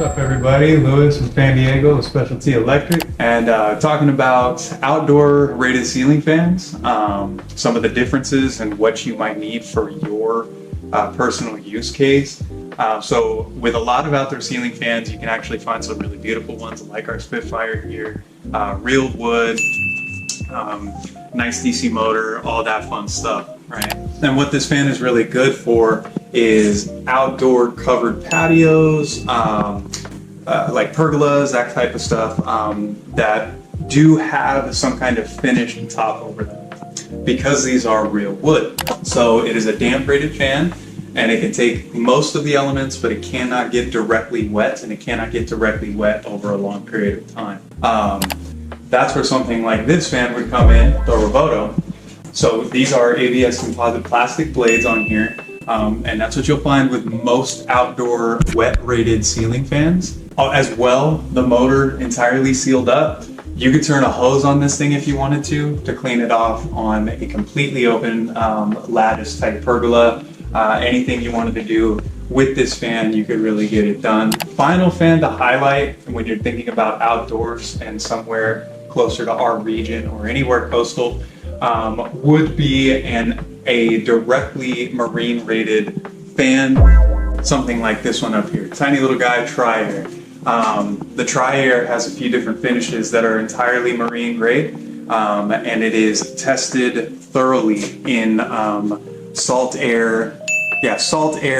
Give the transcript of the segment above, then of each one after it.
What's up, everybody? Lewis from San Diego with Specialty Electric, and talking about outdoor rated ceiling fans, some of the differences and what you might need for your personal use case. So with a lot of outdoor ceiling fans, you can actually find some really beautiful ones like our Spitfire here, real wood, nice DC motor, all that fun stuff, right? And what this fan is really good for is outdoor covered patios, like pergolas, that type of stuff, that do have some kind of finished top over them, because these are real wood. So it is a damp rated fan, and it can take most of the elements, but it cannot get directly wet, and it cannot get directly wet over a long period of time. That's where something like this fan would come in, the Roboto. So these are ABS composite plastic blades on here, and that's what you'll find with most outdoor wet rated ceiling fans. As well, the motor entirely sealed up. You could turn a hose on this thing if you wanted to clean it off on a completely open lattice type pergola. Anything you wanted to do with this fan, you could really get it done. Final fan to highlight when you're thinking about outdoors and somewhere closer to our region or anywhere coastal would be a directly marine rated fan, something like this one up here. Tiny little guy, Tri-Air. The Tri-Air has a few different finishes that are entirely marine grade, and it is tested thoroughly in salt air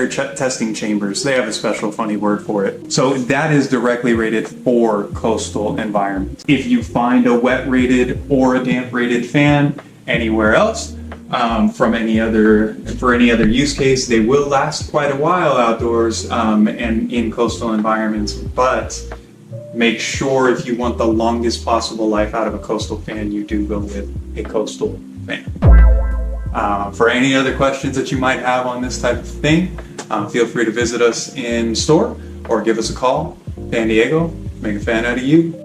testing chambers. They have a special funny word for it. So that is directly rated for coastal environments. If you find a wet rated or a damp rated fan anywhere else, for any other use case, they will last quite a while outdoors and in coastal environments. But make sure, if you want the longest possible life out of a coastal fan, you do go with a coastal fan. For any other questions that you might have on this type of thing, feel free to visit us in store or give us a call. San Diego, make a fan out of you.